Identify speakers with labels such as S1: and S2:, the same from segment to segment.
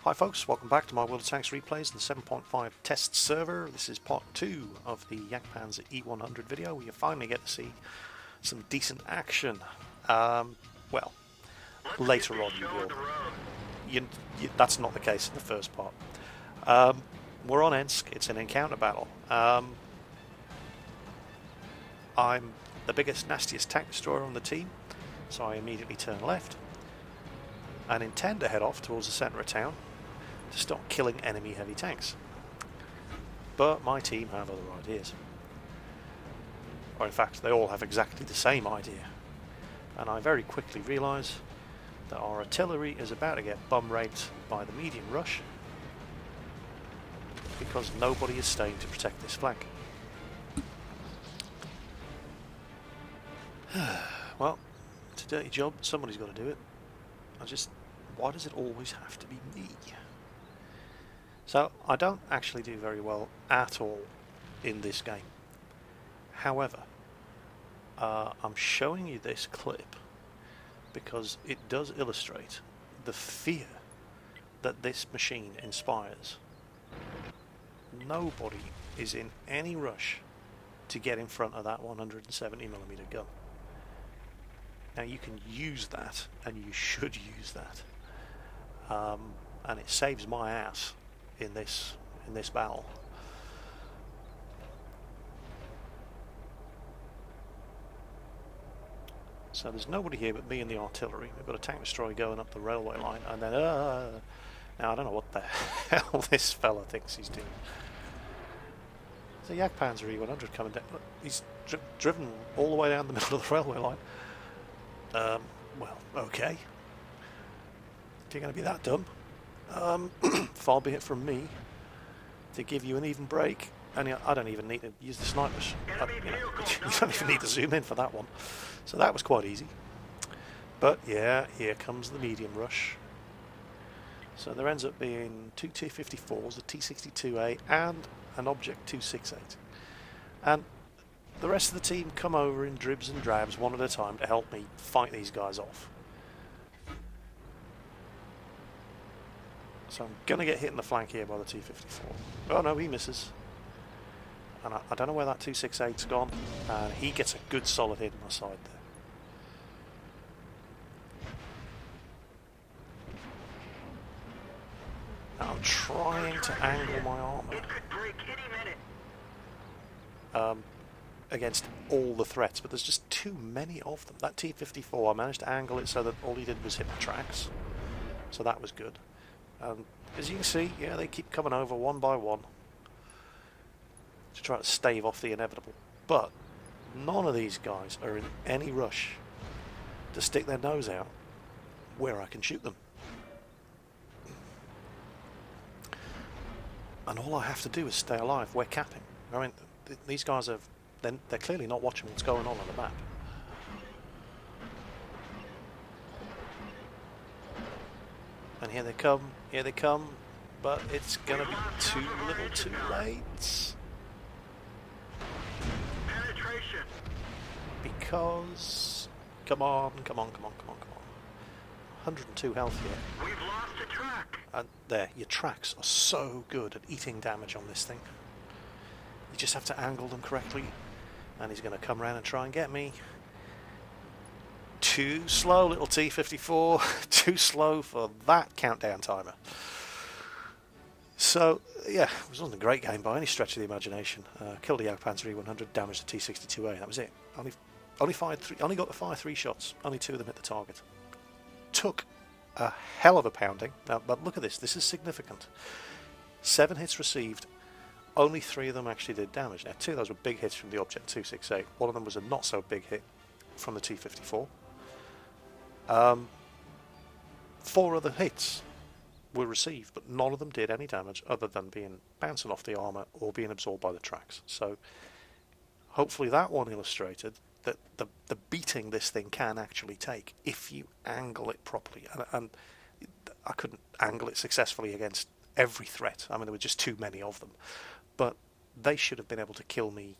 S1: Hi folks, welcome back to my World of Tanks replays in the 7.5 test server. This is part 2 of the Jagdpanzer E-100 video where you finally get to see some decent action. Well, later on you will. That's not the case in the first part. We're on Ensk, it's an encounter battle. I'm the biggest, nastiest tank destroyer on the team, so I immediately turn left and intend to head off towards the centre of town to start killing enemy heavy tanks. But my team have other ideas. Or in fact, they all have exactly the same idea. And I very quickly realise that our artillery is about to get bum raped by the medium rush because nobody is staying to protect this flank. Well, it's a dirty job, somebody's got to do it. Why does it always have to be me? So, I don't actually do very well at all in this game. However, I'm showing you this clip because it does illustrate the fear that this machine inspires. Nobody is in any rush to get in front of that 170mm gun. Now you can use that, and you should use that, and it saves my ass in this battle. So there's nobody here but me and the artillery. We've got a tank destroyer going up the railway line, and then now I don't know what the hell this fella thinks he's doing. There's a Jagdpanzer E-100 coming down. Look, he's driven all the way down the middle of the railway line. Well, okay. If you're going to be that dumb, far be it from me to give you an even break. And I don't even need to use the snipers. You don't even need to zoom in for that one. So that was quite easy. But yeah, here comes the medium rush. So there ends up being two T-54s, a T-62A, and an Object 268. And the rest of the team come over in dribs and drabs one at a time to help me fight these guys off. So I'm going to get hit in the flank here by the T-54. Oh no, he misses. And I don't know where that 268's gone. And he gets a good solid hit on my side there. Now I'm trying to angle my armour against all the threats, but there's just too many of them. That T-54, I managed to angle it so that all he did was hit the tracks. So that was good. As you can see, yeah, they keep coming over one by one to try to stave off the inevitable. But none of these guys are in any rush to stick their nose out where I can shoot them. And all I have to do is stay alive. We're capping. I mean, these guys are... They're clearly not watching what's going on the map. And here they come, but it's gonna be too little too late. Penetration. Because... Come on. 102 health here. We've lost a track. And there, your tracks are so good at eating damage on this thing. You just have to angle them correctly. And he's going to come around and try and get me. Too slow, little T-54. Too slow for that countdown timer. So, yeah, it wasn't a great game by any stretch of the imagination. Killed a Jagdpanzer E-100, damaged the T-62A. That was it. Only got to fire 3 shots. Only 2 of them hit the target. Took a hell of a pounding. Now, but look at this. This is significant. 7 hits received. Only 3 of them actually did damage. Now, 2 of those were big hits from the Object 268. One of them was a not so big hit from the T-54. 4 other hits were received, but none of them did any damage other than being bouncing off the armour or being absorbed by the tracks. So hopefully that one illustrated that the beating this thing can actually take if you angle it properly. And I couldn't angle it successfully against every threat. I mean, there were just too many of them. But they should have been able to kill me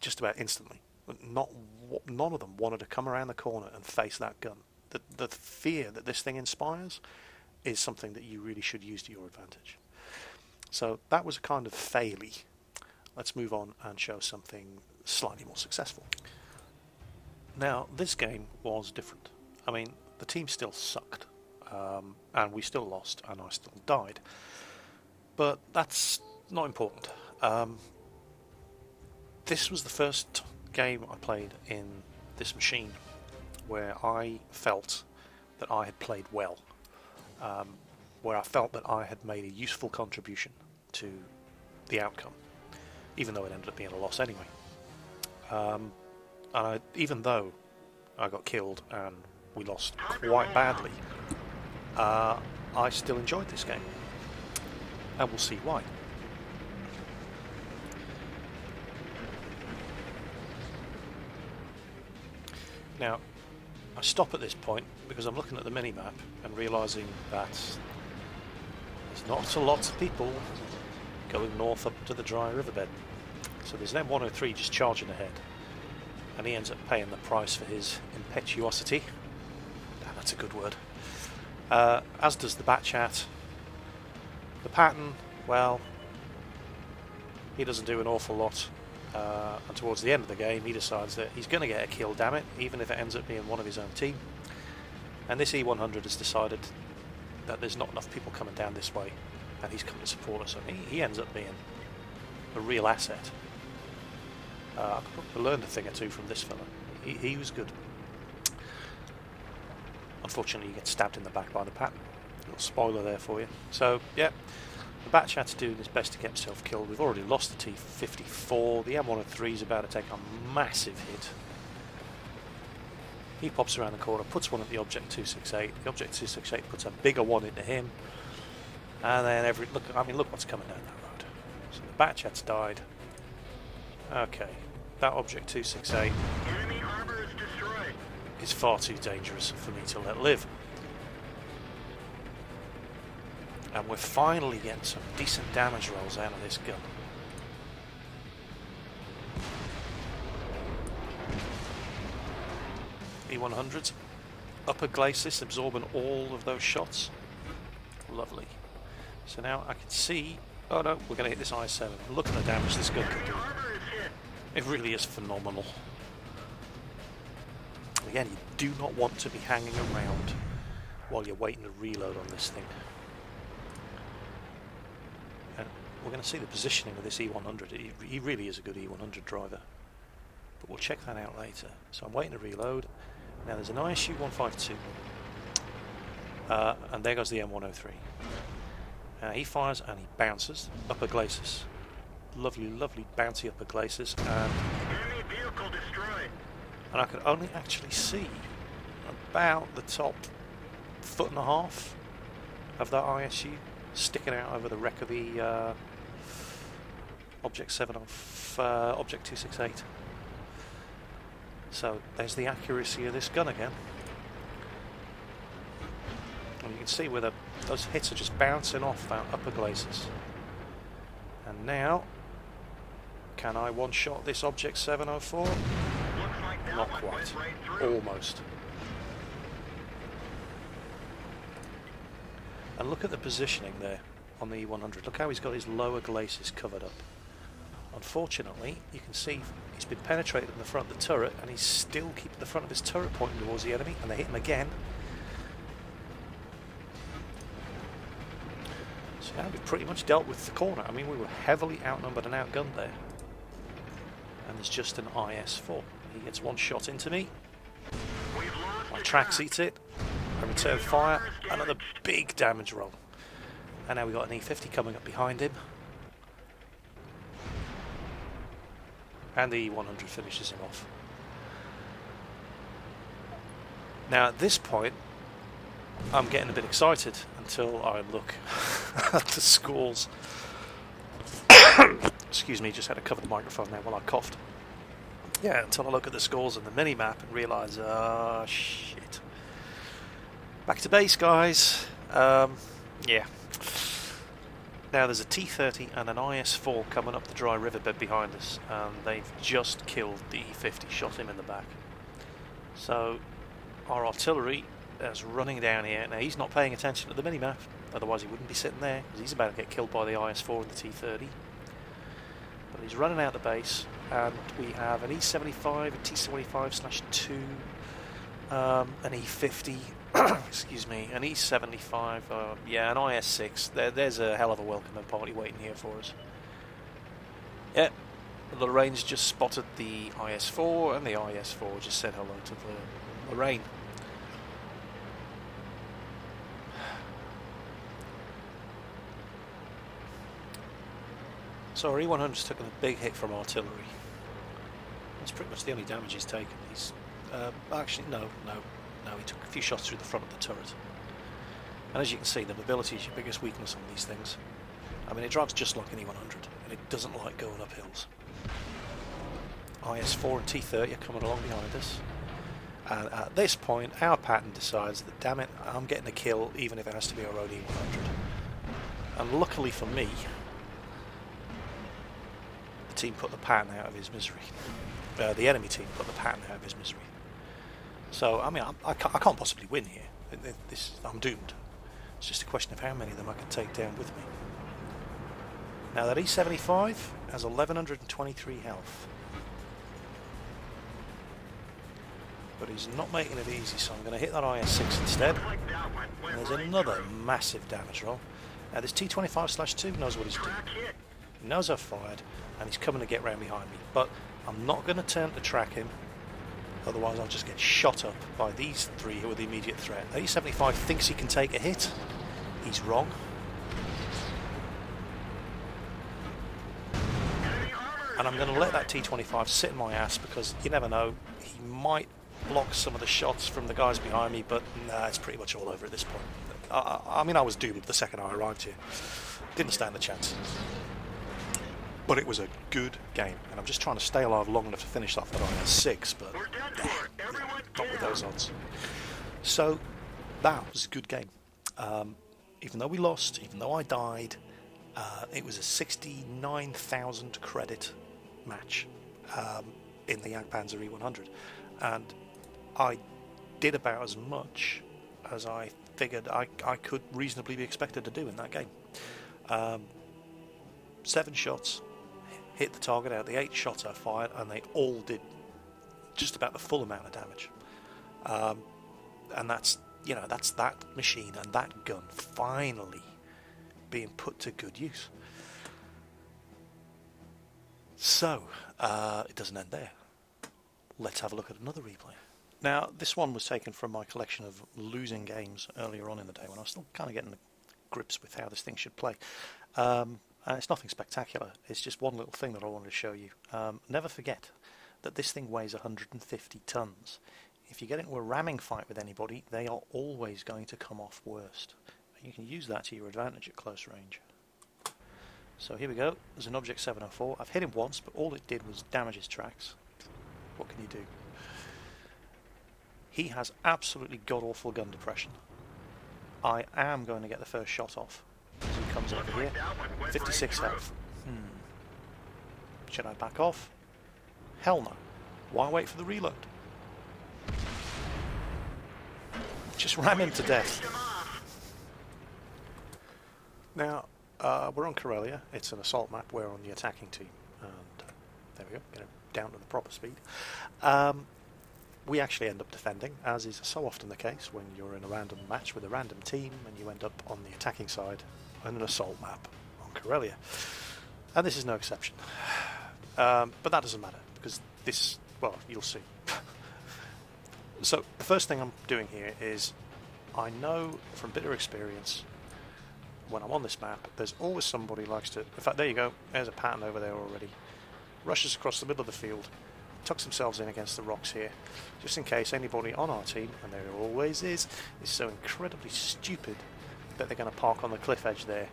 S1: just about instantly. None of them wanted to come around the corner and face that gun. The fear that this thing inspires is something that you really should use to your advantage. So that was a kind of failure. Let's move on and show something slightly more successful. Now, this game was different. I mean, the team still sucked, and we still lost, and I still died. But that's not important. This was the first game I played in this machine where I felt that I had played well, where I felt that I had made a useful contribution to the outcome, even though it ended up being a loss anyway. And even though I got killed and we lost quite badly, I still enjoyed this game, and we'll see why. Now, I stop at this point because I'm looking at the mini-map and realising that there's not a lot of people going north up to the dry riverbed. So there's an M103 just charging ahead, and he ends up paying the price for his impetuosity. Damn, that's a good word. As does the Batchat. The Patton, well, he doesn't do an awful lot. And towards the end of the game he decides that he's going to get a kill, damn it, even if it ends up being one of his own team. And this E-100 has decided that there's not enough people coming down this way, and he's come to support us, and he ends up being a real asset. I learned a thing or two from this fella. He was good. Unfortunately, he gets stabbed in the back by the Patton. Little spoiler there for you. So, yeah. The Batchat's doing his best to get himself killed. We've already lost the T-54. The M103 is about to take a massive hit. He pops around the corner, puts one at the Object 268. The Object 268 puts a bigger one into him. And then look what's coming down that road. So the Batchat's died. Okay, that Object 268
S2: Enemy harbor is destroyed.
S1: is far too dangerous for me to let live. And we're finally getting some decent damage rolls out of this gun. E-100s, upper glacis, absorbing all of those shots. Lovely. So now I can see... Oh no, we're going to hit this I-7. Look at the damage this gun can do. It really is phenomenal. Again, you do not want to be hanging around while you're waiting to reload on this thing. We're going to see the positioning of this E-100. He really is a good E-100 driver, but we'll check that out later. So I'm waiting to reload. Now there's an ISU 152, and there goes the M103. He fires and he bounces. Upper glacis. Lovely, lovely bouncy upper glacis.
S2: Enemy vehicle destroyed.
S1: And I could only actually see about the top 1.5 feet of that ISU sticking out over the wreck of the Object 7 off Object 268. So there's the accuracy of this gun again. And you can see where those hits are just bouncing off that upper glacis. And now, can I one-shot this Object 704?
S2: Looks like that
S1: Not
S2: one
S1: quite.
S2: went right through.
S1: Almost. And look at the positioning there on the E-100. Look how he's got his lower glacis covered up. Unfortunately, you can see he's been penetrated in the front of the turret, and he's still keeping the front of his turret pointing towards the enemy, and they hit him again. So now we've pretty much dealt with the corner. I mean, we were heavily outnumbered and outgunned there. And there's just an IS-4. He gets one shot into me.
S2: We've lost
S1: My
S2: the
S1: track
S2: track.
S1: seats it. I return fire. Another big damage roll. And now we've got an E-50 coming up behind him. And the E-100 finishes him off. Now at this point, I'm getting a bit excited until I look at the scores. Excuse me, just had to cover the microphone there while I coughed. Yeah, until I look at the scores on the mini-map and realise, shit. Back to base, guys. Yeah. Now there's a T-30 and an IS-4 coming up the dry riverbed behind us, and they've just killed the E-50, shot him in the back. So our artillery as running down here. Now he's not paying attention to the minimap, otherwise he wouldn't be sitting there, because he's about to get killed by the IS-4 and the T-30. But he's running out the base, and we have an E-75, a T-75/2, an E-50, excuse me, an E-75, yeah, an IS-6. There's a hell of a welcome party waiting here for us. Yeah, Lorraine's just spotted the IS-4, and the IS-4 just said hello to the Lorraine. So our E-100's taken a big hit from artillery. That's pretty much the only damage he's taken. He's actually no, he took a few shots through the front of the turret. And as you can see, the mobility is your biggest weakness on these things. I mean, it drives just like an E-100, and it doesn't like going up hills. IS-4 and T-30 are coming along behind us. And at this point, our pattern decides that, damn it, I'm getting a kill, even if it has to be our own E-100. And luckily for me, the team put the pattern out of his misery. The enemy team put the pattern out of his misery. So, I mean, I can't possibly win here. I'm doomed. It's just a question of how many of them I can take down with me. Now that E-75 has 1123 health. But he's not making it easy, so I'm going to hit that IS-6 instead. And there's another massive damage roll. Now this T-25/2 knows what he's doing. He knows I've fired, and he's coming to get round behind me. But I'm not going to turn to track him, otherwise I'll just get shot up by these three who are the immediate threat. E-75 thinks he can take a hit. He's wrong. And I'm going to let that T-25 sit in my ass, because you never know, he might block some of the shots from the guys behind me, but nah, it's pretty much all over at this point. I mean, I was doomed the second I arrived here. Didn't stand a chance. But it was a good game, and I'm just trying to stay alive long enough to finish off that IS-6, but not with those odds. So, that was a good game. Even though we lost, even though I died, it was a 69,000 credit match in the Jagdpanzer E-100, and I did about as much as I figured I could reasonably be expected to do in that game. 7 shots hit the target out of the 8 shots I fired, and they all did just about the full amount of damage. And that's, you know, that's that machine and that gun finally being put to good use. So, it doesn't end there. Let's have a look at another replay. Now, this one was taken from my collection of losing games earlier on in the day, when I was still kind of getting the grips with how this thing should play. And it's nothing spectacular, it's just one little thing that I wanted to show you. Never forget that this thing weighs 150 tons. If you get into a ramming fight with anybody, they are always going to come off worst. You can use that to your advantage at close range. So here we go, there's an Object 704. I've hit him once, but all it did was damage his tracks. What can you do? He has absolutely god-awful gun depression. I am going to get the first shot off as he comes over here. 56 health. Should I back off? Hell no. Why wait for the reload? Just ram him to death. Now, we're on Karelia. It's an assault map. We're on the attacking team. And there we go. Get him down to the proper speed. We actually end up defending, as is so often the case when you're in a random match with a random team and you end up on the attacking side on an assault map on Karelia. And this is no exception. But that doesn't matter, because this, well, you'll see. So the first thing I'm doing here is, I know from bitter experience, when I'm on this map, there's always somebody who likes to, in fact, there you go, there's a pattern over there already, rushes across the middle of the field, tucks themselves in against the rocks here, just in case anybody on our team, and there always is so incredibly stupid that they're going to park on the cliff edge there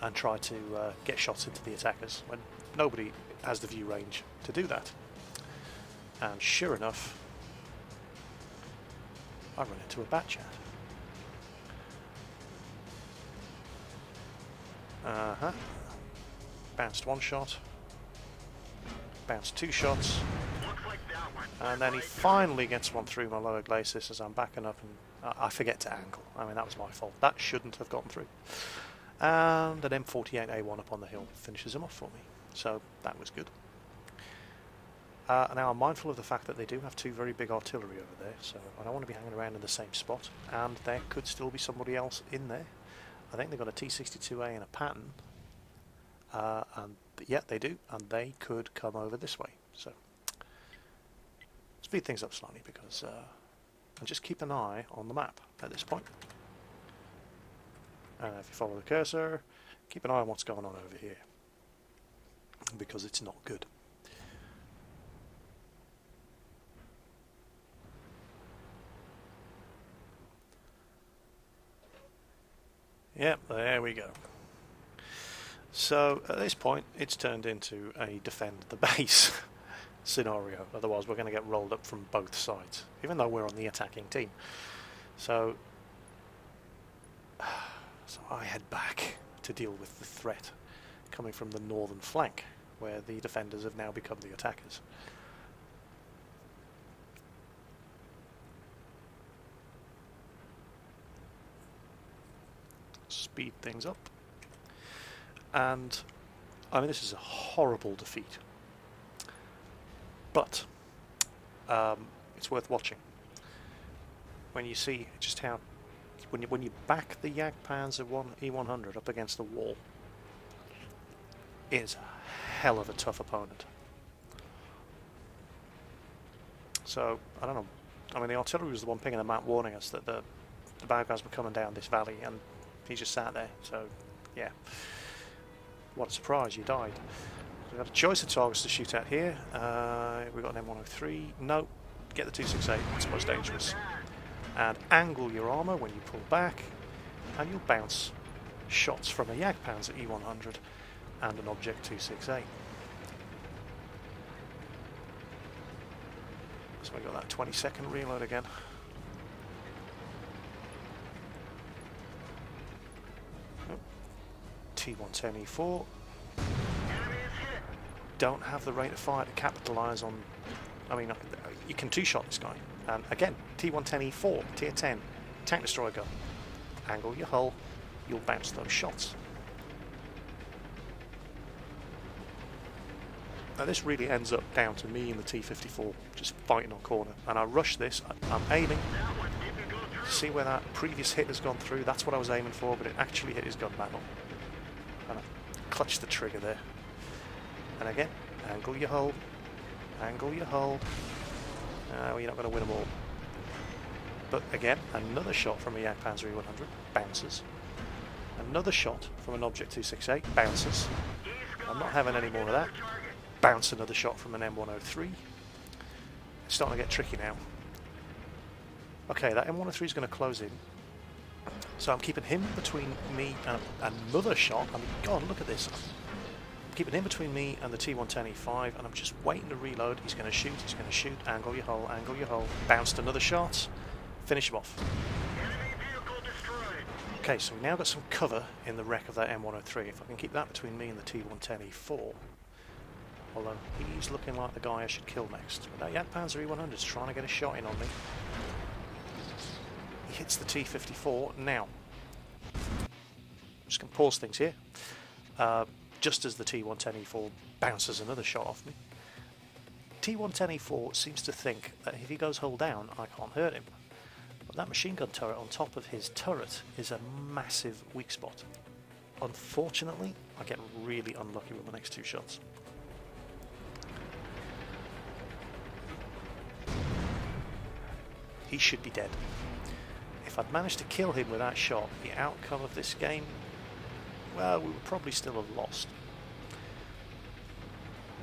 S1: and try to get shots into the attackers, when nobody has the view range to do that. And sure enough, I run into a bat chat. Bounced 1 shot, bounced 2 shots, And then he finally gets one through my lower glacis as I'm backing up, and I forget to angle. I mean, that was my fault. That shouldn't have gotten through. And an M48A1 up on the hill finishes him off for me. So that was good. Now I'm mindful of the fact that they do have two very big artillery over there, so I don't want to be hanging around in the same spot, and there could still be somebody else in there. I think they've got a T-62A and a Patton, and yeah, they do, and they could come over this way. So speed things up slightly, because and just keep an eye on the map at this point. And if you follow the cursor, keep an eye on what's going on over here, because it's not good. Yep, there we go. So at this point it's turned into a defend the base scenario, otherwise we're going to get rolled up from both sides, even though we're on the attacking team. So I head back to deal with the threat coming from the northern flank, where the defenders have now become the attackers. Speed things up, and I mean, this is a horrible defeat, but it's worth watching when you see just how when you back the Jagdpanzer E-100 up against the wall, it is a hell of a tough opponent. So I don't know, I mean, the artillery was the one pinging the map warning us that the bad guys were coming down this valley, and he just sat there. So yeah, what a surprise, you died. We've got a choice of targets to shoot at here. We've got an M103. No, get the 268, it's most dangerous. And angle your armour when you pull back, and you'll bounce shots from a Jagdpanzer E-100 and an Object 268. So we got that 20-second reload again. T110E4 don't have the rate of fire to capitalise on. I mean, you can two-shot this guy, and again, T110E4 tier 10 tank destroyer gun. Angle your hull, you'll bounce those shots. Now this really ends up down to me and the T-54 just fighting on corner, and I rush this. I'm aiming to see where that previous hit has gone through. That's what I was aiming for, but it actually hit his gun mantle. And I clutched the trigger there. And again, angle your hull, angle your hull. Well, you're not going to win them all. But again, another shot from a Jagdpanzer E-100, bounces. Another shot from an Object 268, bounces. I'm not having any more of that. Bounce another shot from an M103. It's starting to get tricky now. Okay, that M103 is going to close in. So I'm keeping him between me and another shot. I mean, God, look at this. I'm keeping him between me and the T110E5, and I'm just waiting to reload. He's going to shoot, angle your hull, bounced another shot, finish him off. Okay, so we now got some cover in the wreck of that M103. If I can keep that between me and the T110E4, although he's looking like the guy I should kill next. But that Jagdpanzer E-100 is trying to get a shot in on me. He hits the T-54 now. I'm just going to pause things here. Just as the T-110E4 bounces another shot off me. T-110E4 seems to think that if he goes hull down, I can't hurt him. But that machine gun turret on top of his turret is a massive weak spot. Unfortunately, I get really unlucky with the next two shots. He should be dead. If I'd managed to kill him with that shot, the outcome of this game, well, we would probably still have lost.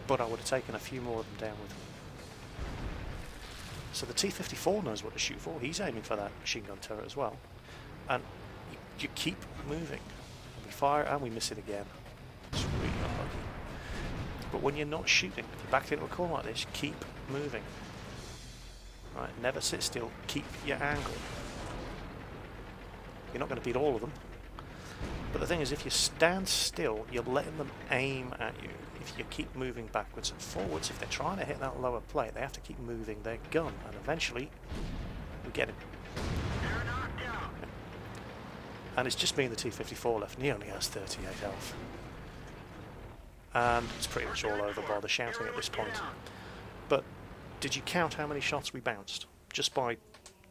S1: But I would have taken a few more of them down with me. So the T-54 knows what to shoot for. He's aiming for that machine gun turret as well. And you keep moving. And we fire and we miss it again. It's really unlucky. But when you're not shooting, if you're backed into a corner like this, keep moving. Right, never sit still. Keep your angle. You're not going to beat all of them. But the thing is, if you stand still, you're letting them aim at you. If you keep moving backwards and forwards, if they're trying to hit that lower plate, they have to keep moving their gun, and eventually we get him.
S2: They're knocked out.
S1: And it's just me and the T-54 left, and he only has 38 health. And it's pretty much all over by the shouting at this point. But did you count how many shots we bounced? Just by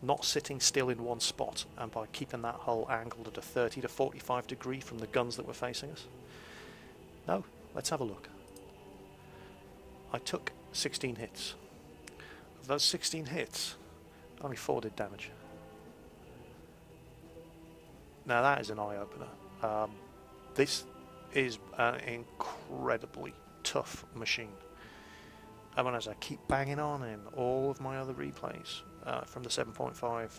S1: not sitting still in one spot and by keeping that hull angled at a 30 to 45 degree from the guns that were facing us? No? Let's have a look. I took 16 hits. Of those 16 hits, only 4 did damage. Now that is an eye-opener. This is an incredibly tough machine. And as I keep banging on in all of my other replays from the 7.5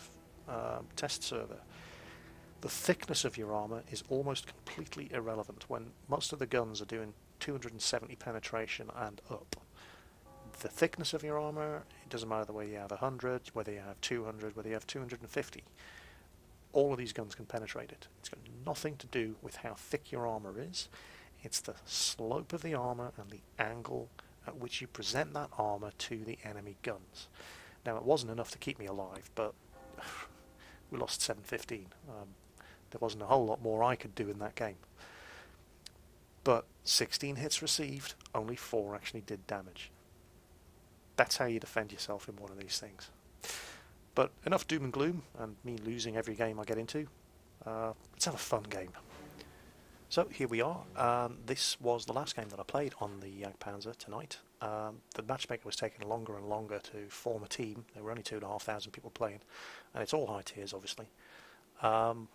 S1: test server, the thickness of your armour is almost completely irrelevant when most of the guns are doing 270 penetration and up. The thickness of your armour, it doesn't matter whether you have 100, whether you have 200, whether you have 250. All of these guns can penetrate it. It's got nothing to do with how thick your armour is. It's the slope of the armour and the angle at which you present that armour to the enemy guns. Now, it wasn't enough to keep me alive, but we lost 7-15. There wasn't a whole lot more I could do in that game. But 16 hits received, only 4 actually did damage. That's how you defend yourself in one of these things. But enough doom and gloom, and me losing every game I get into. Let's have a fun game. So here we are. This was the last game that I played on the Jagdpanzer tonight. The matchmaker was taking longer and longer to form a team. There were only 2,500 people playing, and it's all high tiers, obviously. And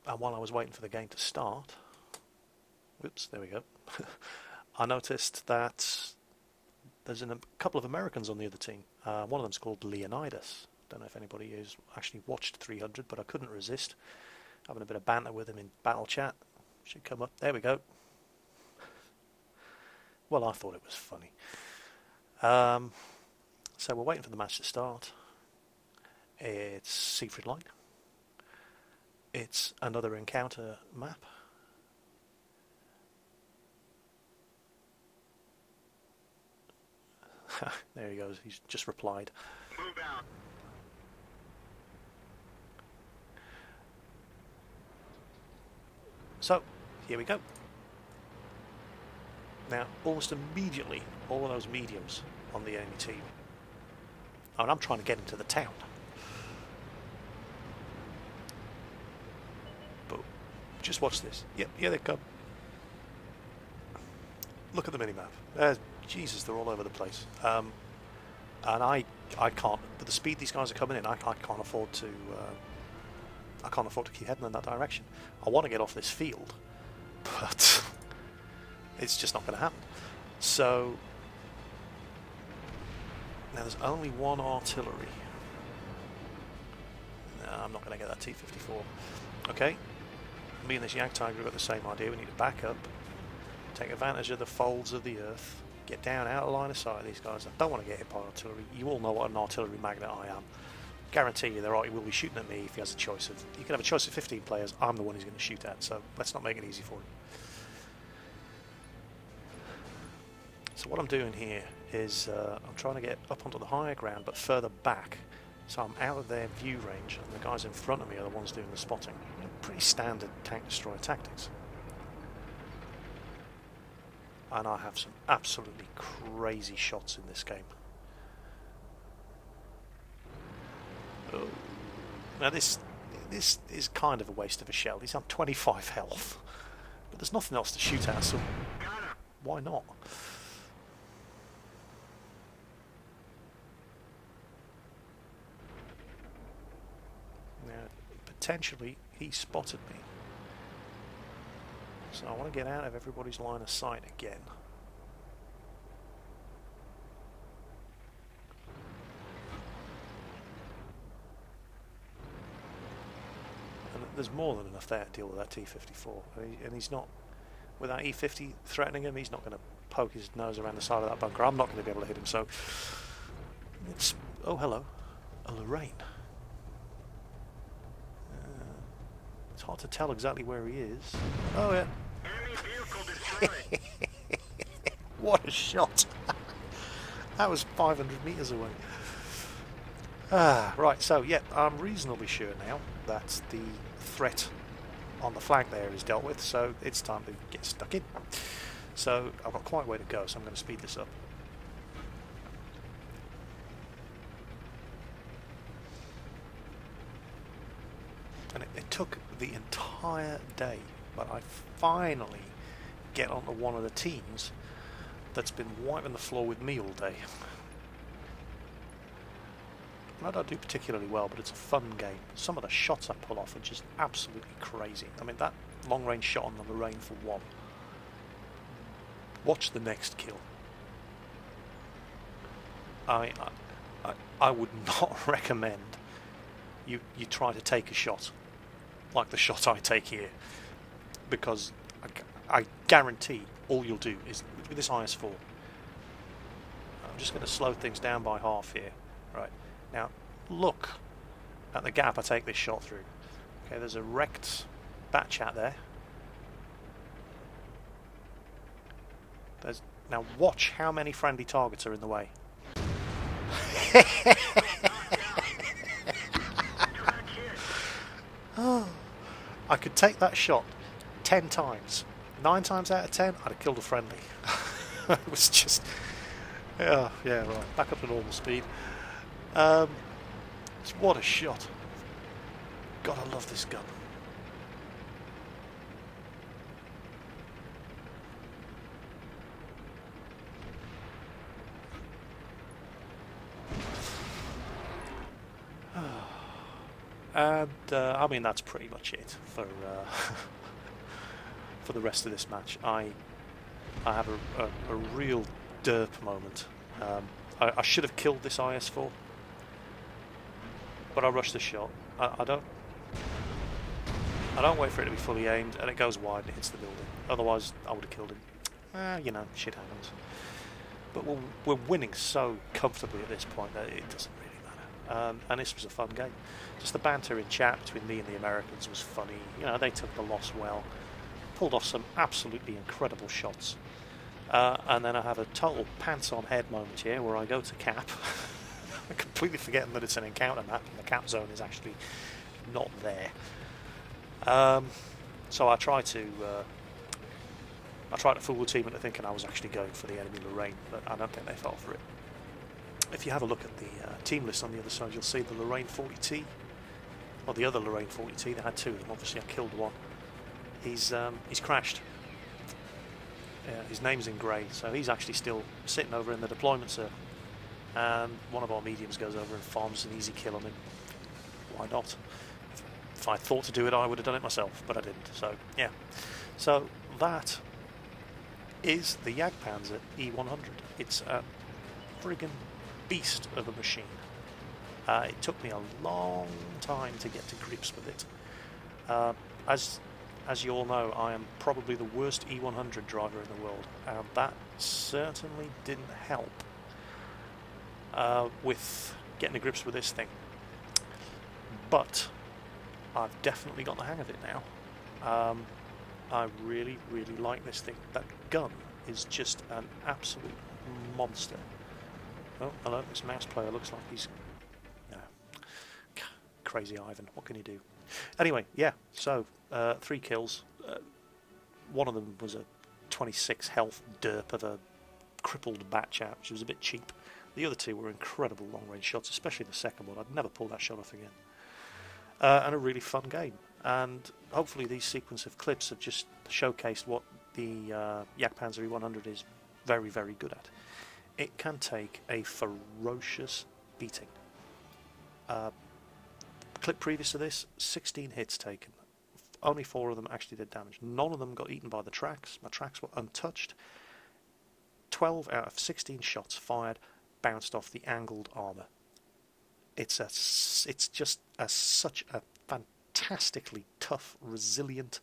S1: while I was waiting for the game to start, whoops, there we go. I noticed that there's a couple of Americans on the other team. One of them's called Leonidas. Don't know if anybody has actually watched 300, but I couldn't resist having a bit of banter with him in battle chat. Should come up. There we go. Well, I thought it was funny. So we're waiting for the match to start. It's Siegfried Line. It's another encounter map. There he goes. He's just replied.
S2: Move out.
S1: So, here we go. Now, almost immediately, all of those mediums on the enemy team. Oh, and I'm trying to get into the town. But, just watch this. Yep, here they come. Look at the minimap. Jesus, they're all over the place. And I can't, with the speed these guys are coming in, I can't afford to... I can't afford to keep heading in that direction. I want to get off this field, but it's just not going to happen. So now there's only one artillery. No, I'm not going to get that T-54. Okay, me and this Jagdtiger have got the same idea. We need to back up, take advantage of the folds of the earth, get down out of line of sight of these guys. I don't want to get hit by artillery. You all know what an artillery magnet I am. Guarantee you he will be shooting at me if he has a choice of... You can have a choice of 15 players. I'm the one he's going to shoot at, so let's not make it easy for him. So what I'm doing here is I'm trying to get up onto the higher ground but further back, so I'm out of their view range and the guys in front of me are the ones doing the spotting. Pretty standard tank destroyer tactics. And I have some absolutely crazy shots in this game. Oh. Now this is kind of a waste of a shell. He's on 25 health, but there's nothing else to shoot at, so why not? Now, potentially he spotted me, so I want to get out of everybody's line of sight again. There's more than enough there to deal with that T-54, and he's not, with that E-50 threatening him, he's not going to poke his nose around the side of that bunker. I'm not going to be able to hit him, so it's, oh hello, a Lorraine. Let's It's hard to tell exactly where he is. Oh yeah.
S2: Enemy vehicle destroyed.
S1: What a shot! That was 500 metres away. Right, so yeah, I'm reasonably sure now that the threat on the flag there is dealt with, so it's time to get stuck in. So I've got quite a way to go, so I'm going to speed this up. And it took the entire day, but I finally get onto one of the teams that's been wiping the floor with me all day. I don't do particularly well, but it's a fun game. Some of the shots I pull off are just absolutely crazy. I mean, that long-range shot on the Lorraine for one. Watch the next kill. I would not recommend you try to take a shot like the shot I take here, because I guarantee all you'll do is, with this IS-4, I'm just going to slow things down by half here. Right. Now, look at the gap I take this shot through. Okay, there's a wrecked Batchat there. Now watch how many friendly targets are in the way. Oh, I could take that shot 10 times. 9 times out of 10, I'd have killed a friendly. It was just... yeah, right, back up to normal speed. What a shot. God, I love this gun. And I mean, that's pretty much it for for the rest of this match. I have a real derp moment. I should have killed this IS-4, but I rushed the shot. I don't wait for it to be fully aimed, and it goes wide and it hits the building. Otherwise, I would have killed him. You know, shit happens. But we're winning so comfortably at this point that it doesn't really matter. And this was a fun game. Just the banter in chat between me and the Americans was funny. You know, they took the loss well, pulled off some absolutely incredible shots. And then I have a total pants-on head moment here where I go to cap. I'm completely forgetting that it's an encounter map and the cap zone is actually not there. So I try to fool the team into thinking I was actually going for the enemy Lorraine, but I don't think they fell for it. If you have a look at the team list on the other side, you'll see the Lorraine 40T, or the other Lorraine 40T. They had two of them. Obviously, I killed one. He's crashed. His name's in grey, so he's actually still sitting over in the deployment circle. And one of our mediums goes over and farms an easy kill on him. Why not? If I thought to do it, I would have done it myself, but I didn't. So yeah. So that is the Jagdpanzer E-100. It's a friggin' beast of a machine. It took me a long time to get to grips with it. As you all know, I am probably the worst E-100 driver in the world, and that certainly didn't help with getting to grips with this thing. But I've definitely got the hang of it now. I really, really like this thing. That gun is just an absolute monster. Oh, hello, this mouse player looks like he's... No. Crazy Ivan, what can you do? Anyway, yeah, so 3 kills. One of them was a 26 health derp of a crippled Batchat, which was a bit cheap. The other 2 were incredible long-range shots, especially the second one. I'd never pull that shot off again. And a really fun game. And hopefully these sequence of clips have just showcased what the Jagdpanzer E-100 is very, very good at. It can take a ferocious beating. Clip previous to this, 16 hits taken. Only 4 of them actually did damage. None of them got eaten by the tracks. My tracks were untouched. 12 out of 16 shots fired bounced off the angled armour. It's just such a fantastically tough, resilient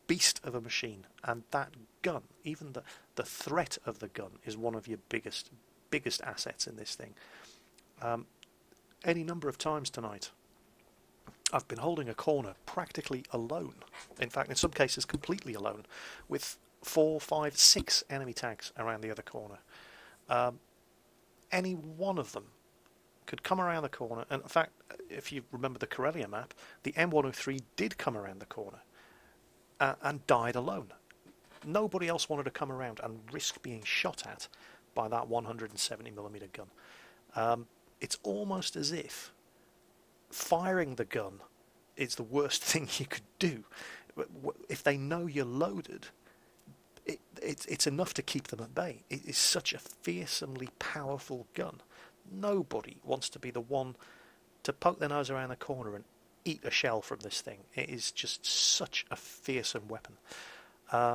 S1: beast of a machine. And that gun, even the threat of the gun, is one of your biggest assets in this thing. Any number of times tonight, I've been holding a corner practically alone. In fact, in some cases, completely alone, with 4, 5, 6 enemy tanks around the other corner. Any one of them could come around the corner, and in fact, if you remember the Karelia map, the M103 did come around the corner and died alone. Nobody else wanted to come around and risk being shot at by that 170mm gun. It's almost as if firing the gun is the worst thing you could do. If they know you're loaded, it's enough to keep them at bay. It is such a fearsomely powerful gun. Nobody wants to be the one to poke their nose around the corner and eat a shell from this thing. It is just such a fearsome weapon.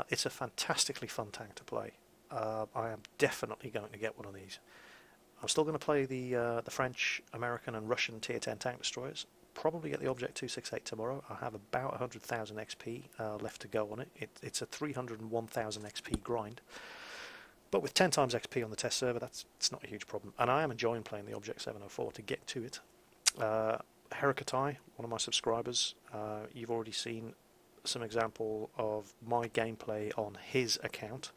S1: It's a fantastically fun tank to play. I am definitely going to get one of these. I'm still going to play the French, American and Russian Tier 10 tank destroyers. Probably get the Object 268 tomorrow. I have about 100,000 XP left to go on it. It's a 301,000 XP grind. But with 10 times XP on the test server, it's not a huge problem. And I am enjoying playing the Object 704 to get to it. Herakatai, one of my subscribers, you've already seen some example of my gameplay on his account,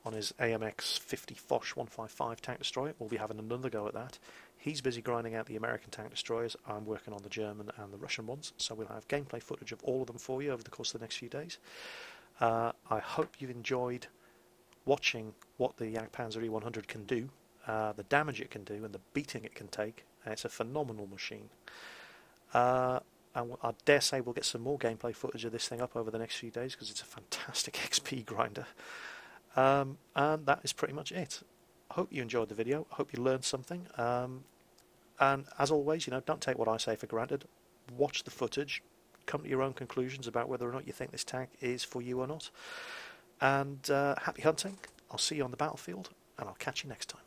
S1: on his AMX 50 Foch 155 tank destroyer. We'll be having another go at that. He's busy grinding out the American tank destroyers. I'm working on the German and the Russian ones, so we'll have gameplay footage of all of them for you over the course of the next few days. I hope you've enjoyed watching what the Jagdpanzer E-100 can do, the damage it can do and the beating it can take. It's a phenomenal machine. And I dare say we'll get some more gameplay footage of this thing up over the next few days because it's a fantastic XP grinder. And that is pretty much it. I hope you enjoyed the video. I hope you learned something. And as always, don't take what I say for granted. Watch the footage. Come to your own conclusions about whether or not you think this tank is for you or not. And happy hunting. I'll see you on the battlefield, and I'll catch you next time.